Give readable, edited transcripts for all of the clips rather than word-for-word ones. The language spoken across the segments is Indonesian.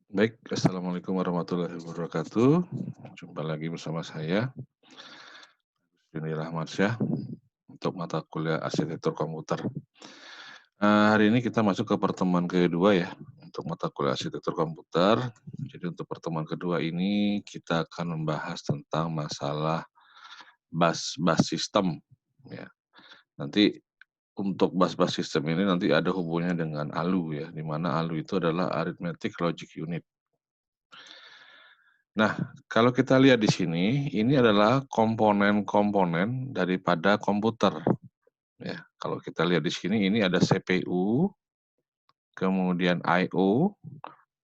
Baik, assalamualaikum warahmatullahi wabarakatuh. Jumpa lagi bersama saya, Yuni Rahmansyah, untuk mata kuliah arsitektur komputer. Hari ini kita masuk ke pertemuan kedua ya, untuk mata kuliah arsitektur komputer. Jadi untuk pertemuan kedua ini kita akan membahas tentang masalah bus sistem. Ya. Nanti untuk bus sistem ini nanti ada hubungannya dengan ALU ya, di mana ALU itu adalah Arithmetic Logic Unit. Nah, kalau kita lihat di sini, ini adalah komponen-komponen daripada komputer. Ya, kalau kita lihat di sini, ini ada CPU, kemudian I/O,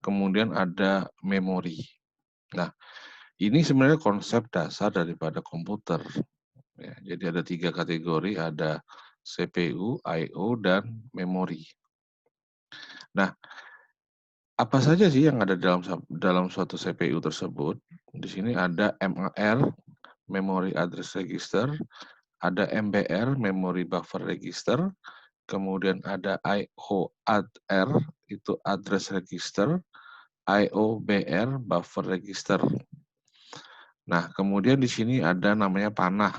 kemudian ada memori. Nah, ini sebenarnya konsep dasar daripada komputer. Ya, jadi ada 3 kategori, ada CPU, I/O, dan memori. Nah, apa saja sih yang ada dalam suatu CPU tersebut? Di sini ada MAR, Memory Address Register, ada MBR, Memory Buffer Register, kemudian ada IOADR, itu Address Register, IOBR, Buffer Register. Nah, kemudian di sini ada namanya panah.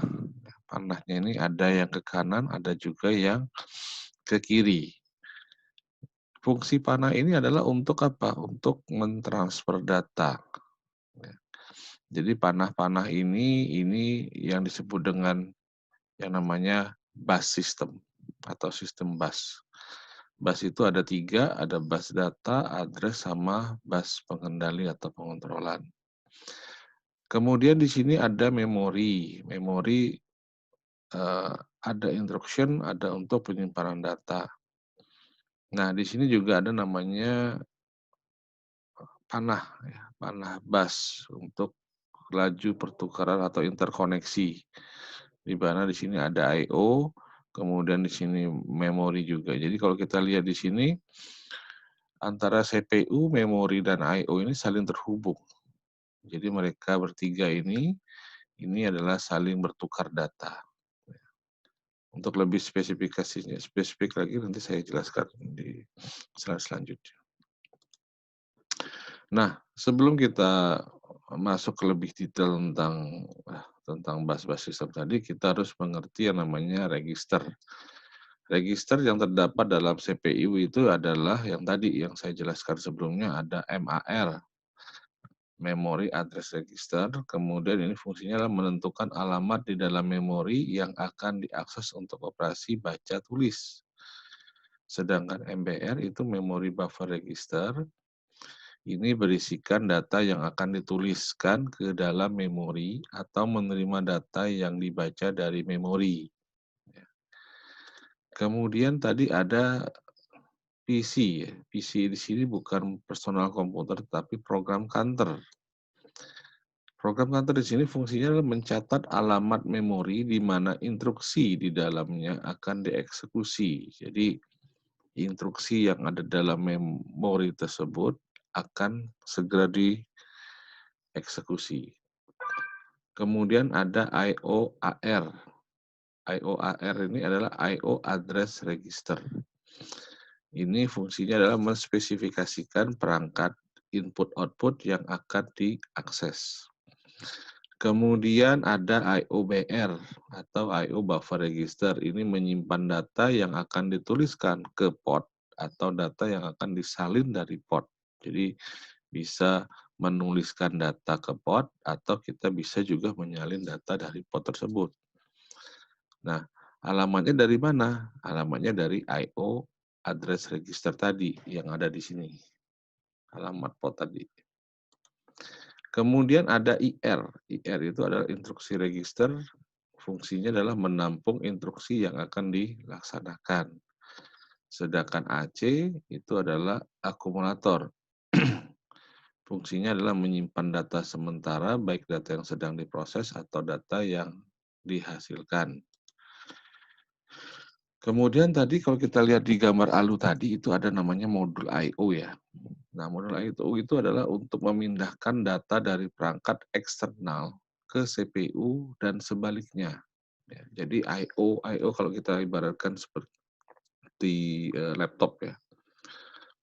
Panahnya ini ada yang ke kanan, ada juga yang ke kiri. Fungsi panah ini adalah untuk apa? Untuk mentransfer data. Jadi panah-panah ini yang disebut dengan yang namanya bus system atau sistem bus. Bus itu ada 3, ada bus data, address, sama bus pengendali atau pengontrolan. Kemudian di sini ada memori. Memori ada instruction, ada untuk penyimpanan data. Nah, di sini juga ada namanya panah, ya, panah bus untuk laju pertukaran atau interkoneksi. Di mana di sini ada I/O, kemudian di sini memori juga. Jadi kalau kita lihat di sini antara CPU, memori, dan I/O ini saling terhubung. Jadi mereka bertiga ini adalah saling bertukar data. Untuk lebih spesifik lagi nanti saya jelaskan di slide selanjutnya. Nah, sebelum kita masuk ke lebih detail tentang bus sistem tadi, kita harus mengerti yang namanya register. Register yang terdapat dalam CPU itu adalah yang tadi yang saya jelaskan sebelumnya, ada MAR, Memory Address Register, kemudian ini fungsinya adalah menentukan alamat di dalam memori yang akan diakses untuk operasi baca tulis. Sedangkan MBR itu Memory Buffer Register, ini berisikan data yang akan dituliskan ke dalam memori atau menerima data yang dibaca dari memori. Kemudian tadi ada PC ya. PC di sini bukan personal komputer tapi program counter. Program counter di sini fungsinya adalah mencatat alamat memori di mana instruksi di dalamnya akan dieksekusi. Jadi instruksi yang ada dalam memori tersebut akan segera dieksekusi. Kemudian ada IOAR. IOAR ini adalah IO Address Register. Ini fungsinya adalah menspesifikasikan perangkat input-output yang akan diakses. Kemudian ada IOBR atau IO Buffer Register. Ini menyimpan data yang akan dituliskan ke port atau data yang akan disalin dari port. Jadi bisa menuliskan data ke port atau kita bisa juga menyalin data dari port tersebut. Nah, alamatnya dari mana? Alamatnya dari IO address register tadi yang ada di sini. Alamat port tadi. Kemudian ada IR. IR itu adalah instruksi register. Fungsinya adalah menampung instruksi yang akan dilaksanakan. Sedangkan AC itu adalah akumulator. Fungsinya adalah menyimpan data sementara, baik data yang sedang diproses atau data yang dihasilkan. Kemudian tadi kalau kita lihat di gambar ALU tadi itu ada namanya modul I/O ya. Nah, modul I/O itu adalah untuk memindahkan data dari perangkat eksternal ke CPU dan sebaliknya. Ya, jadi I/O kalau kita ibaratkan seperti laptop ya.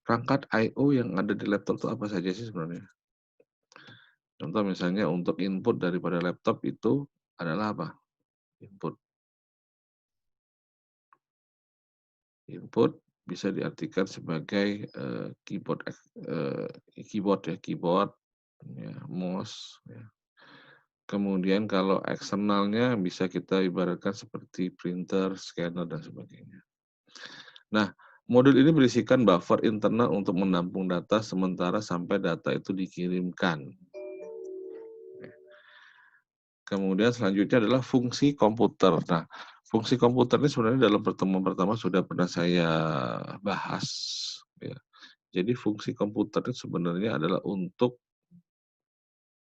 Perangkat I/O yang ada di laptop itu apa saja sih sebenarnya? Contoh misalnya untuk input daripada laptop itu adalah apa? Input. Input bisa diartikan sebagai, keyboard, ya, mouse, ya. Kemudian kalau eksternalnya bisa kita ibaratkan seperti printer, scanner, dan sebagainya. Nah, modul ini berisikan buffer internal untuk menampung data sementara sampai data itu dikirimkan. Kemudian selanjutnya adalah fungsi komputer. Nah, fungsi komputer ini sebenarnya dalam pertemuan pertama sudah pernah saya bahas, ya. Jadi fungsi komputer itu sebenarnya adalah untuk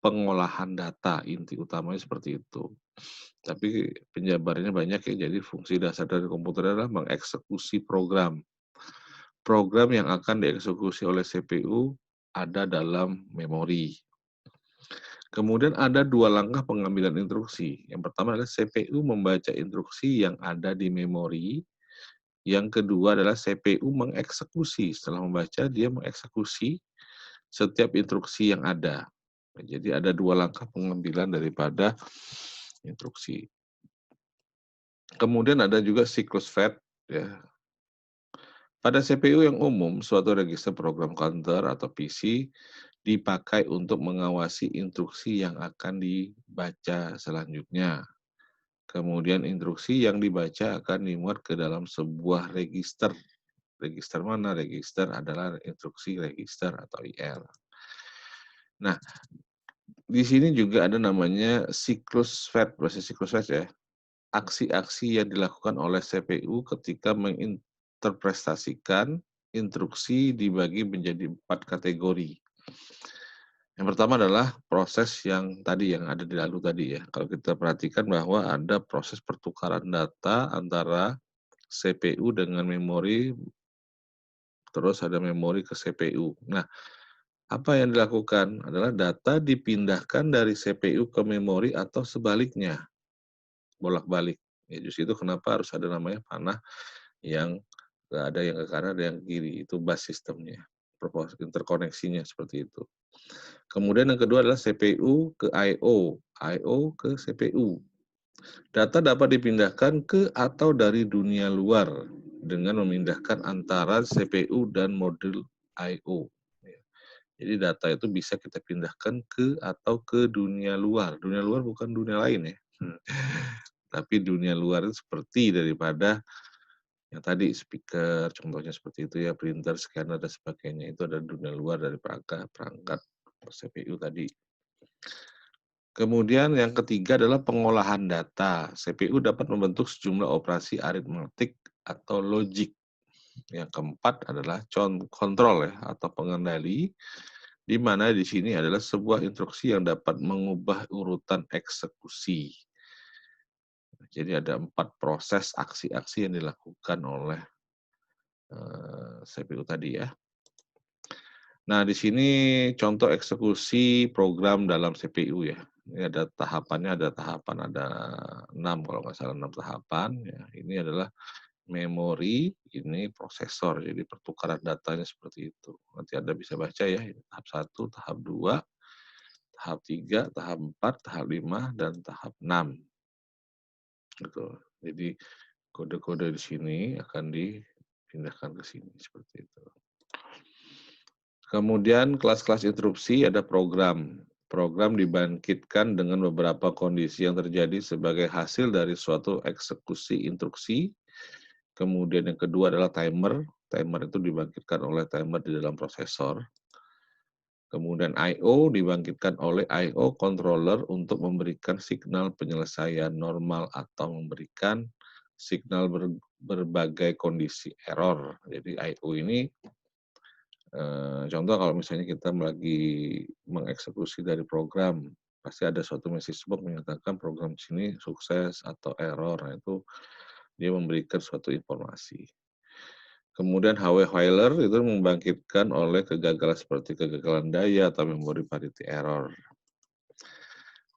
pengolahan data, inti utamanya seperti itu. Tapi penjabarannya banyak ya, jadi fungsi dasar dari komputer adalah mengeksekusi program. Program yang akan dieksekusi oleh CPU ada dalam memori. Kemudian ada dua langkah pengambilan instruksi. Yang pertama adalah CPU membaca instruksi yang ada di memori. Yang kedua adalah CPU mengeksekusi. Setelah membaca, dia mengeksekusi setiap instruksi yang ada. Jadi ada dua langkah pengambilan daripada instruksi. Kemudian ada juga siklus fetch, ya. Pada CPU yang umum, suatu register program counter atau PC dipakai untuk mengawasi instruksi yang akan dibaca selanjutnya. Kemudian instruksi yang dibaca akan dimuat ke dalam sebuah register. Register mana? Register adalah instruksi register atau IR. Nah, di sini juga ada namanya siklus fetch, proses siklus fetch ya. Aksi-aksi yang dilakukan oleh CPU ketika menginterpretasikan instruksi dibagi menjadi 4 kategori. Yang pertama adalah proses yang tadi, yang ada di lalu tadi ya. Kalau kita perhatikan bahwa ada proses pertukaran data antara CPU dengan memori, terus ada memori ke CPU. Nah, apa yang dilakukan adalah data dipindahkan dari CPU ke memori atau sebaliknya, bolak-balik. Ya, justru itu kenapa harus ada namanya panah yang ada yang ke kanan, ada yang ke kiri. Itu bus sistemnya, interkoneksinya seperti itu. Kemudian yang kedua adalah CPU ke I/O, I/O ke CPU. Data dapat dipindahkan ke atau dari dunia luar dengan memindahkan antara CPU dan modul I/O. Jadi data itu bisa kita pindahkan ke atau ke dunia luar. Dunia luar bukan dunia lain ya. Tapi dunia luar itu seperti daripada yang tadi speaker, contohnya seperti itu ya, printer, scanner, dan sebagainya. Itu ada dunia luar dari perangkat CPU tadi. Kemudian yang ketiga adalah pengolahan data. CPU dapat membentuk sejumlah operasi aritmetik atau logik. Yang keempat adalah kontrol ya, atau pengendali, di mana di sini adalah sebuah instruksi yang dapat mengubah urutan eksekusi. Jadi ada 4 proses aksi-aksi yang dilakukan oleh CPU tadi ya. Nah, di sini contoh eksekusi program dalam CPU ya. Ini ada tahapannya, ada 6 kalau nggak salah, 6 tahapan ya. Ini adalah memori, ini prosesor. Jadi pertukaran datanya seperti itu. Nanti Anda bisa baca ya, tahap 1, tahap 2, tahap 3, tahap 4, tahap 5, dan tahap 6. Gitu. Jadi kode-kode di sini akan dipindahkan ke sini seperti itu. Kemudian kelas-kelas interupsi ada program. Program dibangkitkan dengan beberapa kondisi yang terjadi sebagai hasil dari suatu eksekusi instruksi. Kemudian yang kedua adalah timer. Timer itu dibangkitkan oleh timer di dalam prosesor. Kemudian I/O dibangkitkan oleh I/O controller untuk memberikan signal penyelesaian normal atau memberikan signal berbagai kondisi error. Jadi I/O ini contoh kalau misalnya kita lagi mengeksekusi dari program, pasti ada suatu message box menyatakan program sini sukses atau error. Nah, itu dia memberikan suatu informasi. Kemudian HW Whiler itu membangkitkan oleh kegagalan seperti kegagalan daya atau memory parity error.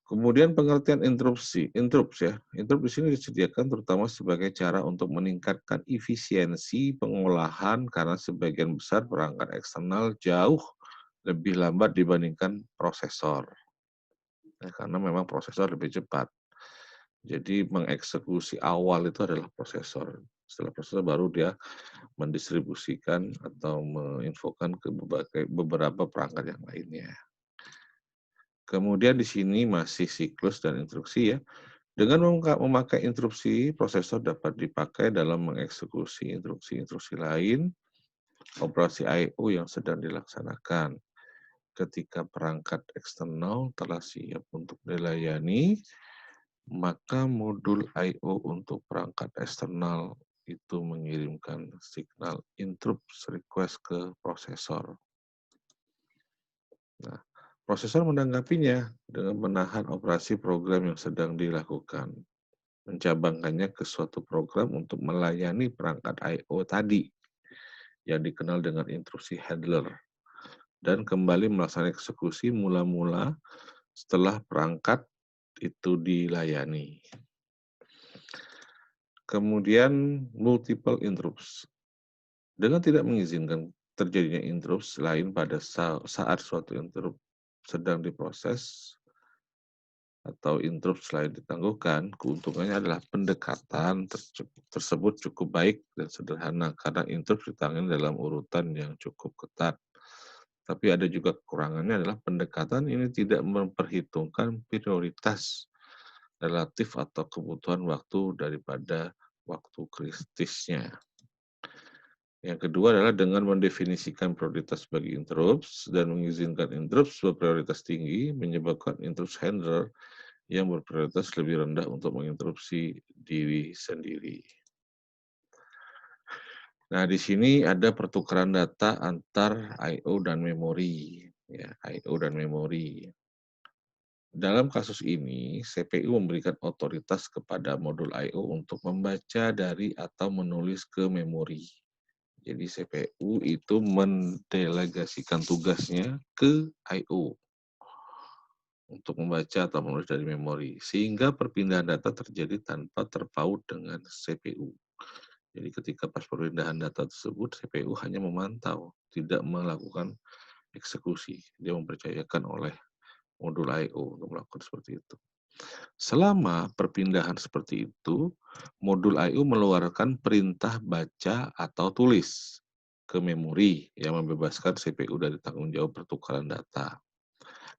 Kemudian pengertian interupsi, interrupt ya. Interrupt di sini disediakan terutama sebagai cara untuk meningkatkan efisiensi pengolahan karena sebagian besar perangkat eksternal jauh lebih lambat dibandingkan prosesor. Ya, karena memang prosesor lebih cepat. Jadi mengeksekusi awal itu adalah prosesor. Setelah prosesor baru dia mendistribusikan atau menginfokan ke beberapa perangkat yang lainnya. Kemudian di sini masih siklus dan instruksi ya. Dengan memakai instruksi, prosesor dapat dipakai dalam mengeksekusi instruksi-instruksi lain, operasi I/O yang sedang dilaksanakan. Ketika perangkat eksternal telah siap untuk dilayani, maka modul I/O untuk perangkat eksternal itu mengirimkan signal interrupt request ke prosesor. Nah, prosesor menanggapinya dengan menahan operasi program yang sedang dilakukan, mencabangkannya ke suatu program untuk melayani perangkat I/O tadi yang dikenal dengan instruksi handler dan kembali melaksanakan eksekusi mula-mula setelah perangkat itu dilayani. Kemudian multiple interrupts. Dengan tidak mengizinkan terjadinya interrupt lain pada saat suatu interrupt sedang diproses atau interrupt selain ditangguhkan, keuntungannya adalah pendekatan tersebut cukup baik dan sederhana karena interrupt ditangani dalam urutan yang cukup ketat. Tapi ada juga kekurangannya adalah pendekatan ini tidak memperhitungkan prioritas relatif atau kebutuhan waktu daripada waktu kritisnya. Yang kedua adalah dengan mendefinisikan prioritas bagi interrupts dan mengizinkan interrupts berprioritas tinggi menyebabkan interrupts handler yang berprioritas lebih rendah untuk menginterupsi diri sendiri. Nah, di sini ada pertukaran data antar I/O dan memori, ya, I/O dan memori. Dalam kasus ini, CPU memberikan otoritas kepada modul I/O untuk membaca dari atau menulis ke memori. Jadi CPU itu mendelegasikan tugasnya ke I/O untuk membaca atau menulis dari memori, sehingga perpindahan data terjadi tanpa terpaut dengan CPU. Jadi ketika pas perpindahan data tersebut, CPU hanya memantau, tidak melakukan eksekusi. Dia mempercayakan oleh modul I/O untuk melakukan seperti itu. Selama perpindahan seperti itu, modul I/O mengeluarkan perintah baca atau tulis ke memori yang membebaskan CPU dari tanggung jawab pertukaran data.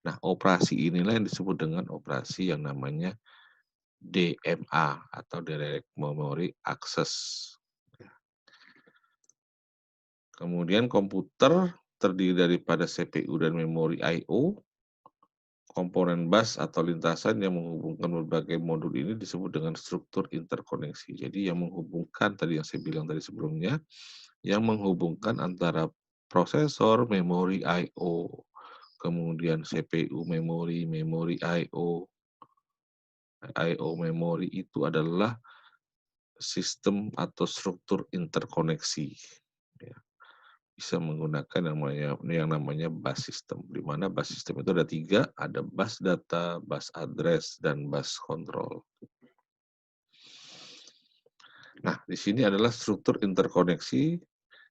Nah, operasi inilah yang disebut dengan operasi yang namanya DMA atau Direct Memory Access. Kemudian komputer terdiri daripada CPU dan memori I/O. Komponen bus atau lintasan yang menghubungkan berbagai modul ini disebut dengan struktur interkoneksi. Jadi yang menghubungkan tadi yang saya bilang tadi sebelumnya, yang menghubungkan antara prosesor, memori I/O, kemudian CPU memori, memori I/O, I/O memori itu adalah sistem atau struktur interkoneksi. Ya, bisa menggunakan yang namanya bus system, di mana bus system itu ada 3, ada bus data, bus address, dan bus control. Nah, di sini adalah struktur interkoneksi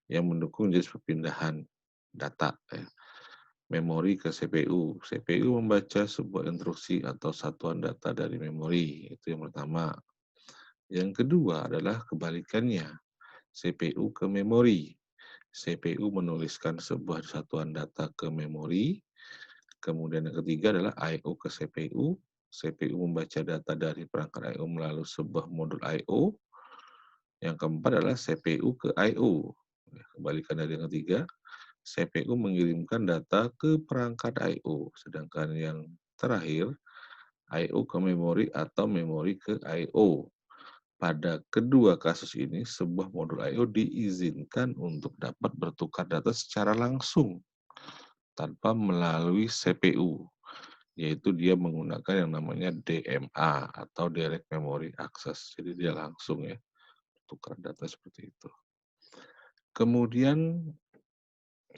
yang mendukung jenis perpindahan data. Ya. Memori ke CPU. CPU membaca sebuah instruksi atau satuan data dari memori. Itu yang pertama. Yang kedua adalah kebalikannya. CPU ke memori. CPU menuliskan sebuah satuan data ke memori. Kemudian yang ketiga adalah I/O ke CPU. CPU membaca data dari perangkat I/O melalui sebuah modul I/O. Yang keempat adalah CPU ke I/O. Kebalikan dari yang ketiga, CPU mengirimkan data ke perangkat I/O. Sedangkan yang terakhir, I/O ke memori atau memori ke I/O. Pada kedua kasus ini, sebuah modul I/O diizinkan untuk dapat bertukar data secara langsung tanpa melalui CPU, yaitu dia menggunakan yang namanya DMA atau Direct Memory Access. Jadi dia langsung ya tukar data seperti itu. Kemudian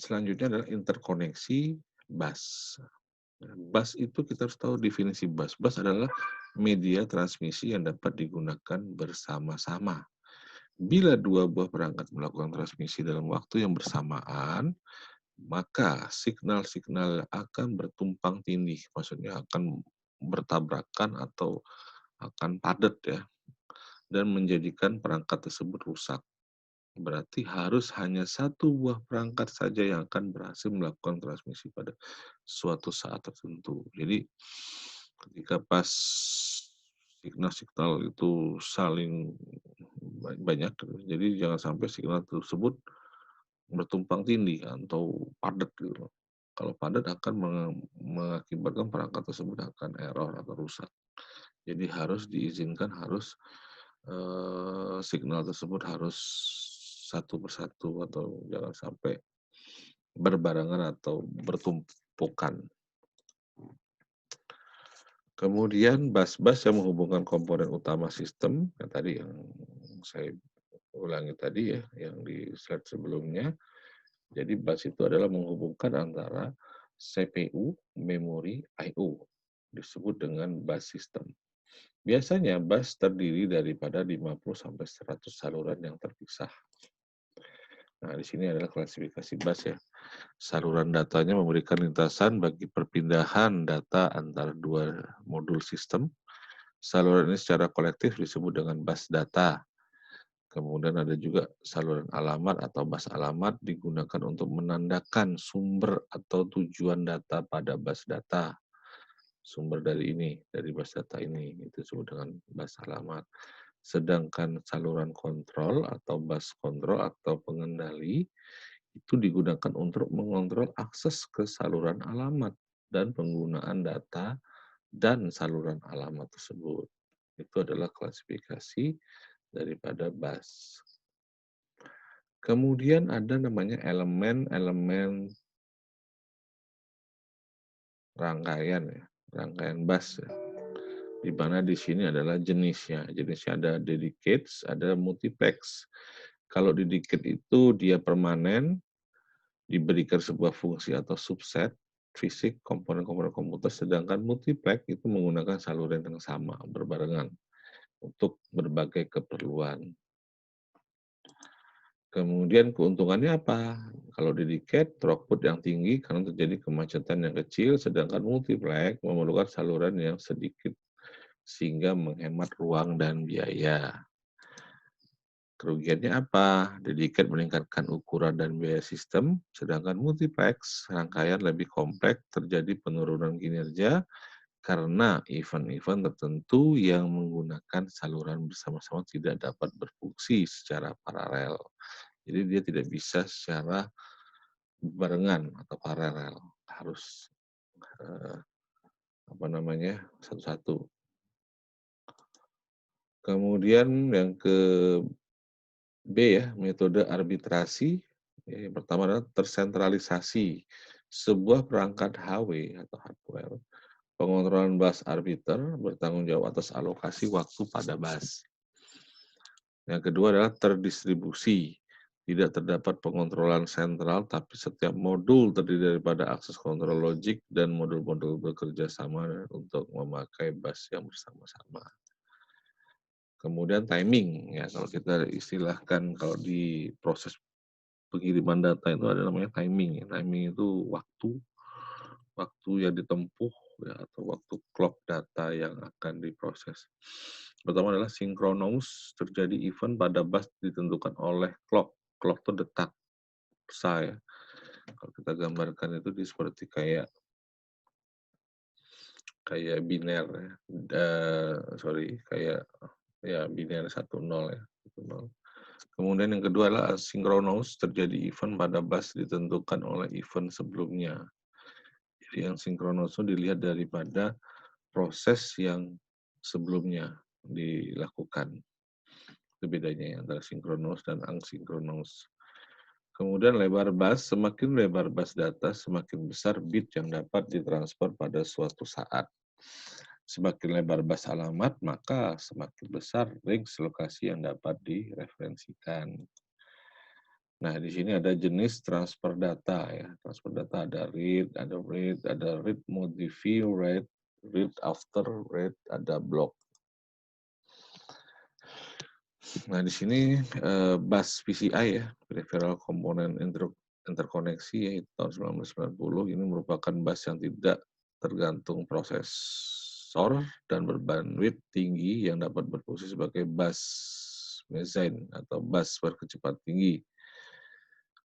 selanjutnya adalah interkoneksi bus. Bus itu kita harus tahu definisi bus. Bus adalah media transmisi yang dapat digunakan bersama-sama. Bila dua buah perangkat melakukan transmisi dalam waktu yang bersamaan, maka signal-signal akan bertumpang tindih, maksudnya akan bertabrakan atau akan padat ya, dan menjadikan perangkat tersebut rusak. Berarti harus hanya satu buah perangkat saja yang akan berhasil melakukan transmisi pada suatu saat tertentu. Jadi ketika pas signal-signal itu saling banyak, jadi jangan sampai signal tersebut bertumpang tindih atau padat gitu. Kalau padat akan mengakibatkan perangkat tersebut akan error atau rusak. Jadi harus diizinkan, harus signal tersebut harus satu persatu atau jangan sampai berbarengan atau bertumpukan. Kemudian bus-bus yang menghubungkan komponen utama sistem, yang tadi yang saya ulangi tadi ya, yang di slide sebelumnya. Jadi bus itu adalah menghubungkan antara CPU, memori, I/O, disebut dengan bus system. Biasanya bus terdiri daripada 50 sampai 100 saluran yang terpisah. Nah, di sini adalah klasifikasi bus ya. Saluran datanya memberikan lintasan bagi perpindahan data antara dua modul sistem. Saluran ini secara kolektif disebut dengan bus data. Kemudian ada juga saluran alamat atau bus alamat digunakan untuk menandakan sumber atau tujuan data pada bus data. Sumber dari ini, dari bus data ini, itu disebut dengan bus alamat. Sedangkan saluran kontrol atau bus kontrol atau pengendali itu digunakan untuk mengontrol akses ke saluran alamat dan penggunaan data dan saluran alamat tersebut. Itu adalah klasifikasi daripada bus. Kemudian ada namanya elemen-elemen rangkaian ya, rangkaian bus ya. Di mana di sini adalah jenisnya. Jenisnya ada dedicated, ada multiplex. Kalau dedicated itu dia permanen, diberikan sebuah fungsi atau subset fisik komponen-komponen komputer, sedangkan multiplex itu menggunakan saluran yang sama berbarengan untuk berbagai keperluan. Kemudian keuntungannya apa? Kalau dedicated, throughput yang tinggi karena terjadi kemacetan yang kecil, sedangkan multiplex memerlukan saluran yang sedikit sehingga menghemat ruang dan biaya. Kerugiannya apa? Dedicated meningkatkan ukuran dan biaya sistem, sedangkan multiplex rangkaian lebih kompleks, terjadi penurunan kinerja karena event-event tertentu yang menggunakan saluran bersama-sama tidak dapat berfungsi secara paralel. Jadi dia tidak bisa secara barengan atau paralel, harus satu-satu. Kemudian yang ke B ya, metode arbitrasi. Yang pertama adalah tersentralisasi. Sebuah perangkat HW atau hardware, pengontrolan bus arbiter bertanggung jawab atas alokasi waktu pada bus. Yang kedua adalah terdistribusi. Tidak terdapat pengontrolan sentral, tapi setiap modul terdiri daripada akses kontrol logik dan modul-modul bekerja sama untuk memakai bus yang bersama-sama. Kemudian timing, ya kalau kita istilahkan kalau di proses pengiriman data itu ada namanya timing. Timing itu waktu yang ditempuh ya, atau waktu clock data yang akan diproses. Pertama adalah sinkronous, terjadi event pada bus ditentukan oleh clock. Clock itu detak, ya. Kalau kita gambarkan itu seperti kayak biner ya. Kayak ya biner 1-0 ya. 1-0. Kemudian yang kedua adalah asynchronous, terjadi event pada bus ditentukan oleh event sebelumnya. Jadi yang sinkronous itu dilihat daripada proses yang sebelumnya dilakukan. Itu bedanya ya, antara sinkronous dan asinkronous. Kemudian lebar bus, semakin lebar bus data, semakin besar bit yang dapat ditransfer pada suatu saat. Semakin lebar bus alamat, maka semakin besar range lokasi yang dapat direferensikan. Nah, di sini ada jenis transfer data ya. Transfer data ada read, modify, read after, read, ada block. Nah, di sini bus PCI ya, Peripheral Component Interkoneksi yaitu tahun 1990 ini merupakan bus yang tidak tergantung prosesor dan berbandwidth tinggi yang dapat berfungsi sebagai bus mezzanine atau bus berkecepatan tinggi.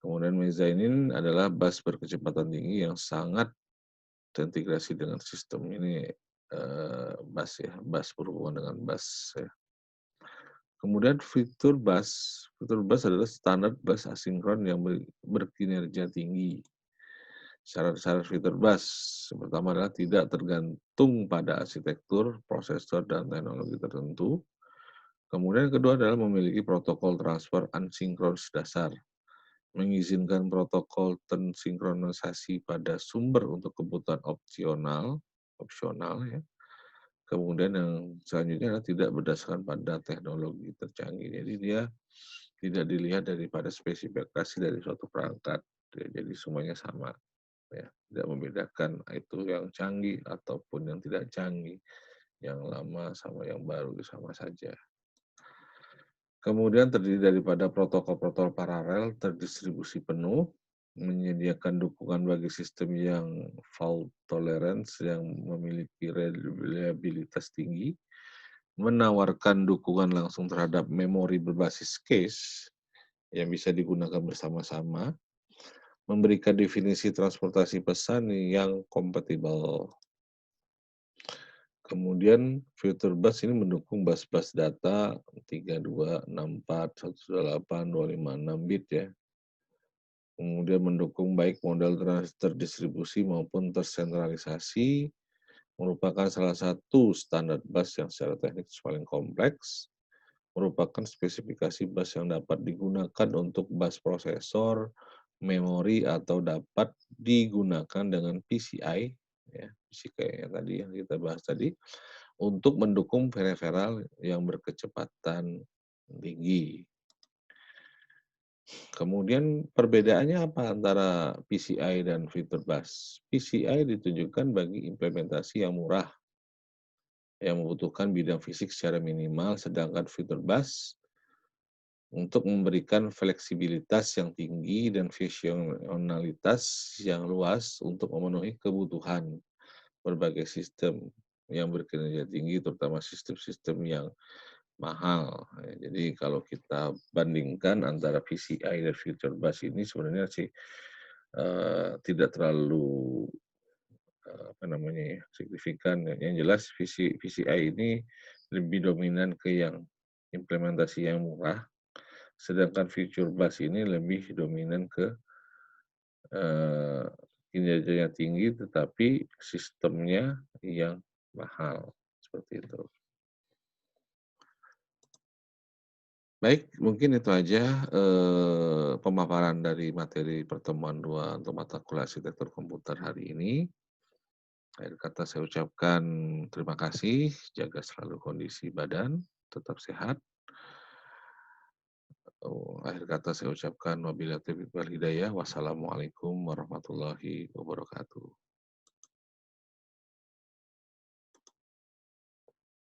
Kemudian mezzanine adalah bus berkecepatan tinggi yang sangat terintegrasi dengan sistem ini bus ya, bus berhubungan dengan bus ya. Kemudian fitur bus adalah standar bus asinkron yang berkinerja tinggi. Syarat-syarat fitur bus yang pertama adalah tidak tergantung pada arsitektur, prosesor, dan teknologi tertentu. Kemudian yang kedua adalah memiliki protokol transfer asinkronus dasar, mengizinkan protokol tensinkronisasi pada sumber untuk kebutuhan opsional ya. Kemudian yang selanjutnya adalah tidak berdasarkan pada teknologi tercanggih. Jadi dia tidak dilihat daripada spesifikasi dari suatu perangkat. Ya, jadi semuanya sama. Ya, tidak membedakan itu yang canggih ataupun yang tidak canggih. Yang lama sama yang baru sama saja. Kemudian terdiri daripada protokol-protokol paralel terdistribusi penuh, menyediakan dukungan bagi sistem yang fault tolerance yang memiliki reliabilitas tinggi, menawarkan dukungan langsung terhadap memori berbasis cache yang bisa digunakan bersama-sama, memberikan definisi transportasi pesan yang kompatibel. Kemudian fitur bus ini mendukung bus-bus data 32, 64, 128, 256 bit ya. Kemudian mendukung baik model terdistribusi maupun tersentralisasi, merupakan salah satu standar bus yang secara teknik paling kompleks, merupakan spesifikasi bus yang dapat digunakan untuk bus prosesor, memori, atau dapat digunakan dengan PCI, ya, PCI yang tadi yang kita bahas tadi, untuk mendukung peripheral yang berkecepatan tinggi. Kemudian perbedaannya apa antara PCI dan fitur bus? PCI ditujukan bagi implementasi yang murah, yang membutuhkan bidang fisik secara minimal, sedangkan fitur bus untuk memberikan fleksibilitas yang tinggi dan visionalitas yang luas untuk memenuhi kebutuhan berbagai sistem yang berkinerja tinggi, terutama sistem-sistem yang mahal. Jadi kalau kita bandingkan antara PCI dan Future Bus ini sebenarnya sih tidak terlalu apa namanya ya, signifikan. Yang jelas PCI ini lebih dominan ke yang implementasi yang murah, sedangkan Future Bus ini lebih dominan ke kinerjanya tinggi tetapi sistemnya yang mahal, seperti itu. Baik, mungkin itu aja pemaparan dari materi pertemuan 2 untuk mata kuliah arsitektur komputer hari ini. Akhir kata saya ucapkan terima kasih, jaga selalu kondisi badan, tetap sehat. Akhir kata saya ucapkan wabillahi taufiq wal hidayah. Wassalamualaikum warahmatullahi wabarakatuh.